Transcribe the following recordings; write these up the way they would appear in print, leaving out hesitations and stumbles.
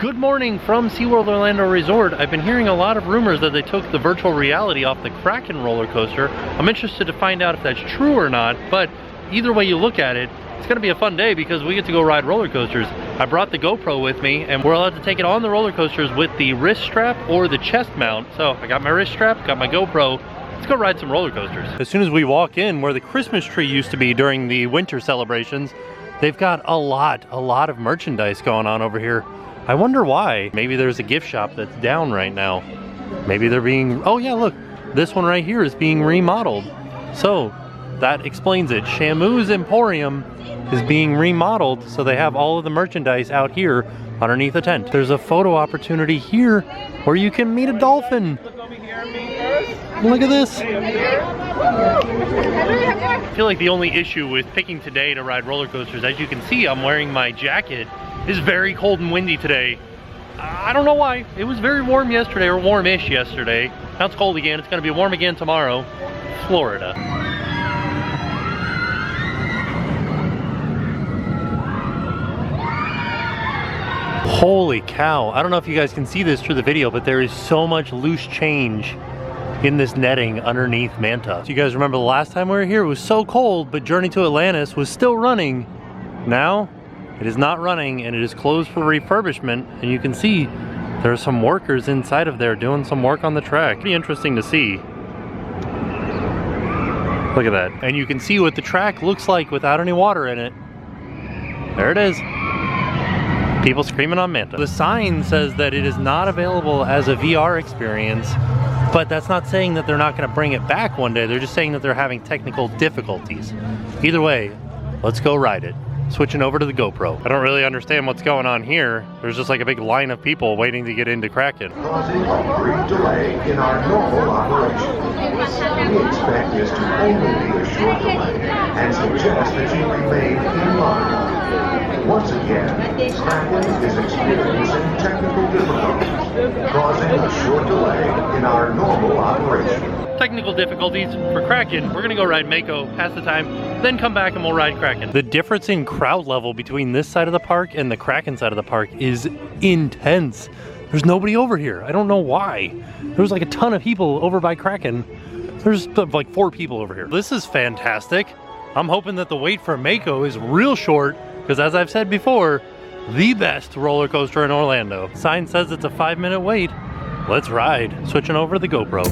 Good morning from SeaWorld Orlando Resort. I've been hearing a lot of rumors that they took the virtual reality off the Kraken roller coaster. I'm interested to find out if that's true or not, but either way you look at it, it's gonna be a fun day because we get to go ride roller coasters. I brought the GoPro with me and we're allowed to take it on the roller coasters with the wrist strap or the chest mount. So I got my wrist strap, got my GoPro. Let's go ride some roller coasters. As soon as we walk in where the Christmas tree used to be during the winter celebrations, they've got a lot of merchandise going on over here. I wonder why. Maybe there's a gift shop that's down right now. Maybe they're being, oh yeah, look, this one right here is being remodeled. So that explains it. Shamu's Emporium is being remodeled, so they have all of the merchandise out here underneath the tent. There's a photo opportunity here where you can meet a dolphin. Look at this. I feel like the only issue with picking today to ride roller coasters, as you can see, I'm wearing my jacket. It's very cold and windy today. I don't know why. It was very warm yesterday, or warmish yesterday. Now it's cold again. It's gonna be warm again tomorrow. Florida. Holy cow. I don't know if you guys can see this through the video, but there is so much loose change in this netting underneath Manta. So you guys remember the last time we were here, it was so cold, but Journey to Atlantis was still running. Now, it is not running and it is closed for refurbishment, and you can see there are some workers inside of there doing some work on the track. Pretty interesting to see. Look at that. And you can see what the track looks like without any water in it. There it is. People screaming on Manta. The sign says that it is not available as a VR experience, but that's not saying that they're not going to bring it back one day. They're just saying that they're having technical difficulties. Either way, let's go ride it. Switching over to the GoPro. I don't really understand what's going on here. There's just like a big line of people waiting to get into Kraken. Causing a brief delay in our normal operation. We expect this to only be a short delay and suggest that you remain in line. Once again, Kraken is experiencing technical difficulties, causing a short delay in our normal operation. Technical difficulties for Kraken. We're gonna go ride Mako, pass the time, then come back and we'll ride Kraken. The difference in crowd level between this side of the park and the Kraken side of the park is intense. There's nobody over here. I don't know why. There's like a ton of people over by Kraken. There's like 4 people over here. This is fantastic. I'm hoping that the wait for Mako is real short, because as I've said before, the best roller coaster in Orlando. Sign says it's a 5-minute wait. Let's ride. Switching over to the GoPro.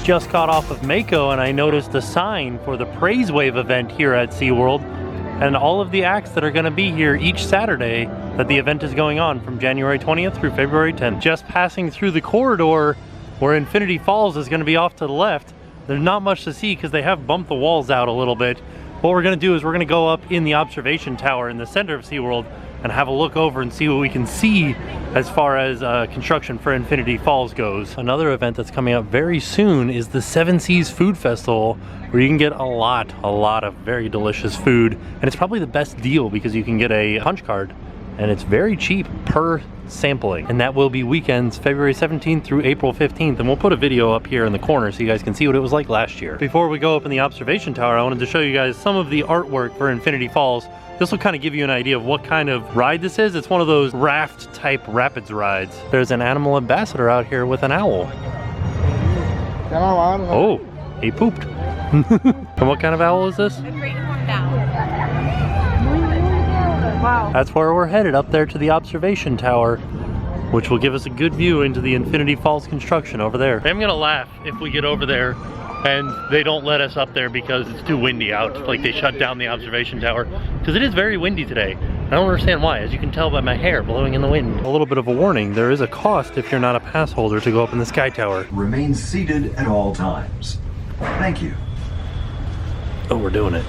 Just got off of Mako and I noticed a sign for the Praise Wave event here at SeaWorld, and all of the acts that are going to be here each Saturday that the event is going on from January 20th through February 10th. Just passing through the corridor where Infinity Falls is going to be off to the left. There's not much to see because they have bumped the walls out a little bit. What we're going to do is we're going to go up in the observation tower in the center of SeaWorld and have a look over and see what we can see as far as construction for Infinity Falls goes. Another event that's coming up very soon is the Seven Seas Food Festival, where you can get a lot of very delicious food, and it's probably the best deal because you can get a punch card and it's very cheap per sampling, and that will be weekends February 17th through April 15th, and we'll put a video up here in the corner so you guys can see what it was like last year. Before we go up in the observation tower, I wanted to show you guys some of the artwork for Infinity Falls. This will kind of give you an idea of what kind of ride this is. It's one of those raft type rapids rides. There's an animal ambassador out here with an owl. Oh, he pooped. And what kind of owl is this? A great horned owl. Wow. That's where we're headed, up there to the observation tower, which will give us a good view into the Infinity Falls construction over there. I'm gonna laugh if we get over there and they don't let us up there because it's too windy out. Like they shut down the observation tower, because it is very windy today. I don't understand why, as you can tell by my hair blowing in the wind. A little bit of a warning, there is a cost if you're not a pass holder to go up in the sky tower. Remain seated at all times. Thank you. Oh, we're doing it.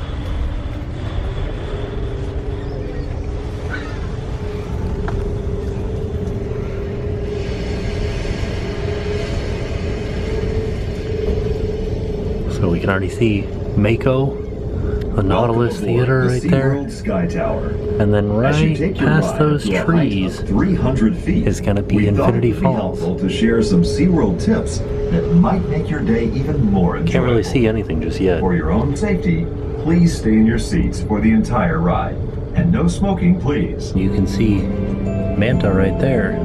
So we can already see Mako, the Nautilus Theater right there. SeaWorld Sky Tower. And then right past those trees 300 feet is going to be we Infinity thought it would be Falls. helpful to share some SeaWorld tips that might make your day even more enjoyable. Can't really see anything just yet. For your own safety, please stay in your seats for the entire ride. And no smoking, please. You can see Manta right there.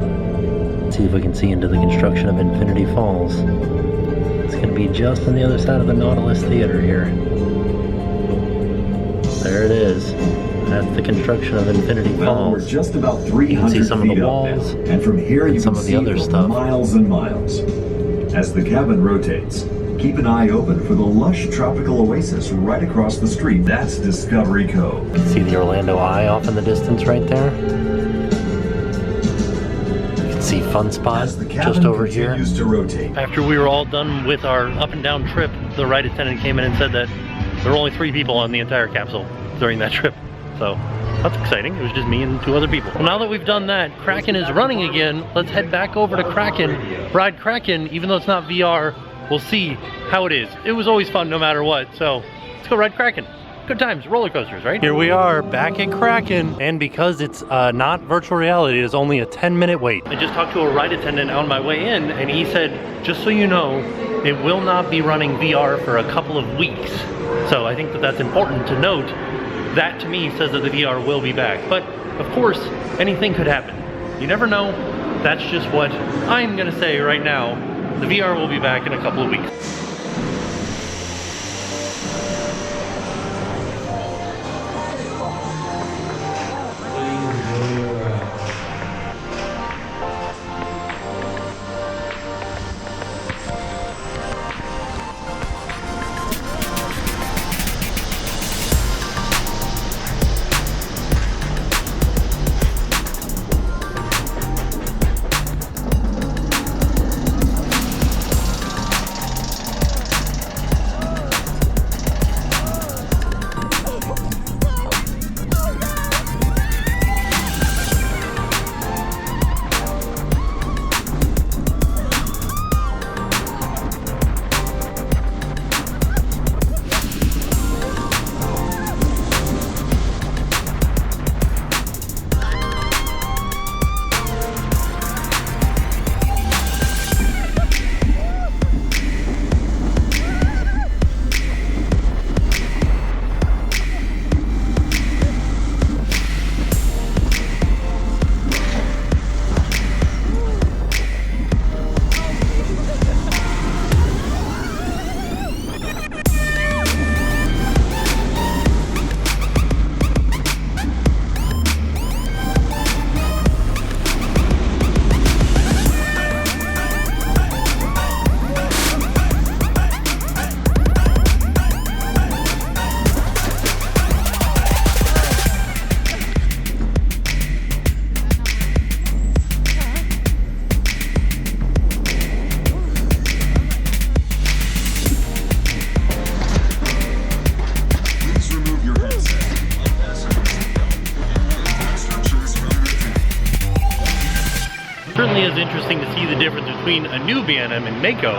Let's see if we can see into the construction of Infinity Falls. It's going to be just on the other side of the Nautilus Theater here. There it is. That's the construction of Infinity Well, we're Falls. just about 300 You can see some of the feet up walls now. And from here and you some can of the see other for stuff. miles and miles. As the cabin rotates, keep an eye open for the lush tropical oasis right across the street. That's Discovery Cove. You can see the Orlando Eye off in the distance right there. You can see Fun Spot As the cabin just over here. continues to rotate. After we were all done with our up and down trip, the ride attendant came in and said that there were only 3 people on the entire capsule during that trip. So that's exciting. It was just me and 2 other people. Well, now that we've done that, Kraken is running again. Let's head back over to Kraken, ride Kraken. Even though it's not VR, we'll see how it is. It was always fun no matter what. So let's go ride Kraken. Good times, roller coasters, right? Here we are back at Kraken, and because it's not virtual reality, it is only a 10-minute wait. I just talked to a ride attendant on my way in, and he said, just so you know, it will not be running VR for a couple of weeks. So I think that that's important to note. That to me says that the VR will be back. But of course, anything could happen. You never know. That's just what I'm gonna say right now. The VR will be back in a couple of weeks. Certainly is interesting to see the difference between a new B&M in Mako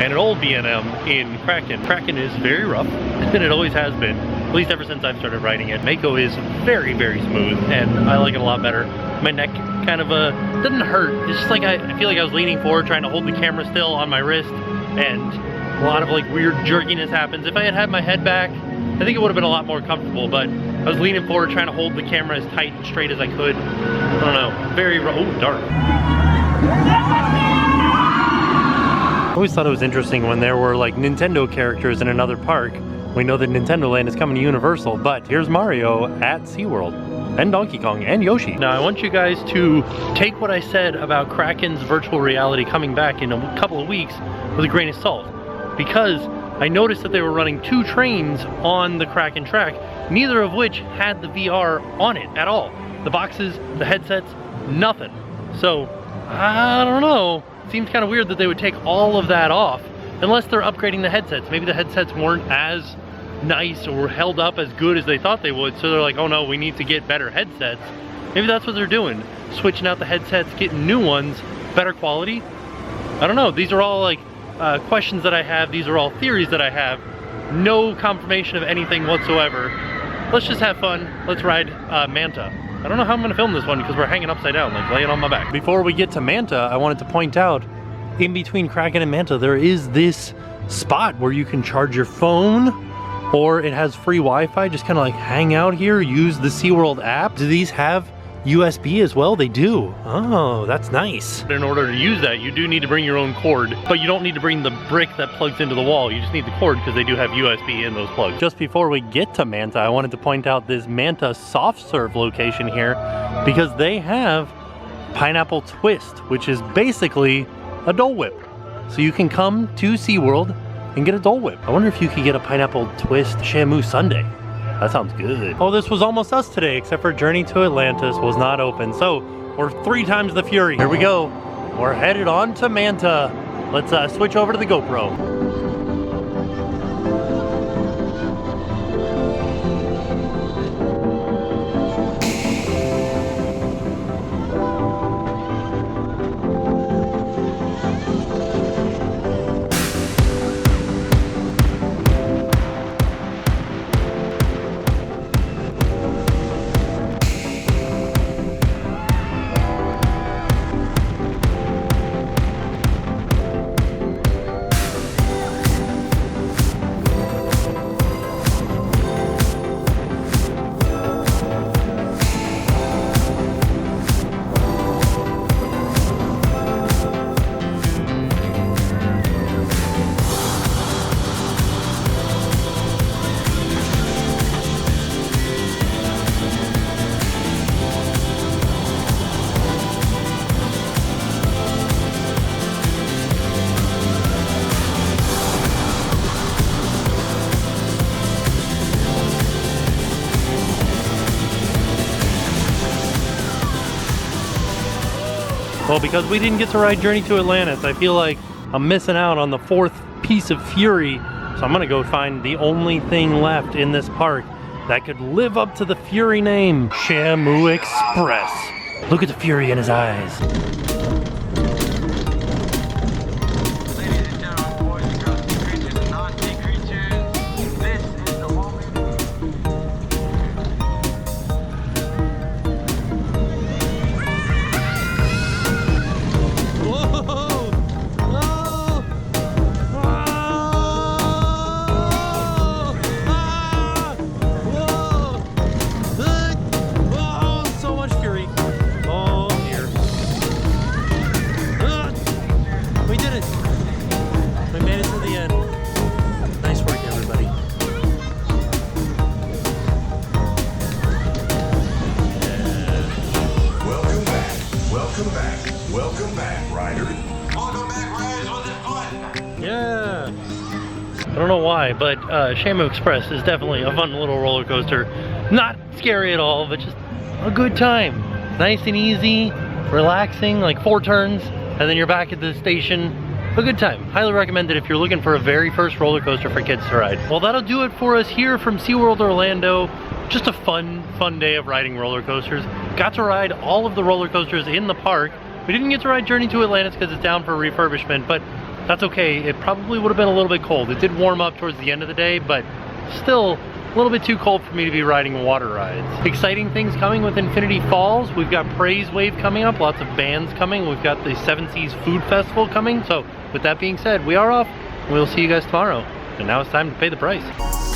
and an old B&M in Kraken. Kraken is very rough, and it always has been. at least ever since I've started riding it. Mako is very, very smooth, and I like it a lot better. My neck kind of doesn't hurt. It's just like I feel like I was leaning forward trying to hold the camera still on my wrist, and a lot of like weird jerkiness happens. If I had my head back, I think it would have been a lot more comfortable, but I was leaning forward trying to hold the camera as tight and straight as I could. I don't know, very, oh, dark. I always thought it was interesting when there were like Nintendo characters in another park. We know that Nintendo Land is coming to Universal, but here's Mario at SeaWorld, and Donkey Kong, and Yoshi. Now I want you guys to take what I said about Kraken's virtual reality coming back in a couple of weeks with a grain of salt, because I noticed that they were running 2 trains on the Kraken track, neither of which had the VR on it at all. The boxes, the headsets, nothing. So, I don't know. Seems kind of weird that they would take all of that off, unless they're upgrading the headsets. Maybe the headsets weren't as nice or held up as good as they thought they would, so they're like, oh no, we need to get better headsets. Maybe that's what they're doing. Switching out the headsets, getting new ones, better quality. I don't know. These are all like questions that I have. These are all theories that I have. No confirmation of anything whatsoever. Let's just have fun. Let's ride Manta. I don't know how I'm gonna film this one because we're hanging upside down, like laying on my back. Before we get to Manta, I wanted to point out, in between Kraken and Manta, there is this spot where you can charge your phone, or it has free Wi-Fi. Just kind of like hang out here, use the SeaWorld app. Do these have USB as well? They do. Oh, that's nice. In order to use that, you do need to bring your own cord, but you don't need to bring the brick that plugs into the wall. You just need the cord because they do have USB in those plugs. Just before we get to Manta, I wanted to point out this Manta soft serve location here, because they have pineapple twist, which is basically a Dole Whip. So you can come to SeaWorld and get a Dole Whip. I wonder if you could get a pineapple twist Shamu sundae. That sounds good. Oh, this was almost us today, except for Journey to Atlantis was not open. So we're 3 times the Fury. Here we go. We're headed on to Manta. Let's switch over to the GoPro. Well, because we didn't get to ride Journey to Atlantis, I feel like I'm missing out on the 4th piece of Fury. So I'm gonna go find the only thing left in this park that could live up to the Fury name, Shamu Express. Look at the Fury in his eyes. Welcome back, riders. Welcome back, riders, on this button. Yeah. I don't know why, but Shamu Express is definitely a fun little roller coaster. Not scary at all, but just a good time. Nice and easy, relaxing, like 4 turns, and then you're back at the station. A good time. Highly recommended if you're looking for a very first roller coaster for kids to ride. Well, that'll do it for us here from SeaWorld Orlando. Just a fun day of riding roller coasters. Got to ride all of the roller coasters in the park. We didn't get to ride Journey to Atlantis because it's down for refurbishment, but that's okay. It probably would have been a little bit cold. It did warm up towards the end of the day, but still a little bit too cold for me to be riding water rides. Exciting things coming with Infinity Falls. We've got Praise Wave coming up, lots of bands coming. We've got the Seven Seas Food Festival coming. So with that being said, we are off. We'll see you guys tomorrow. And now it's time to pay the price.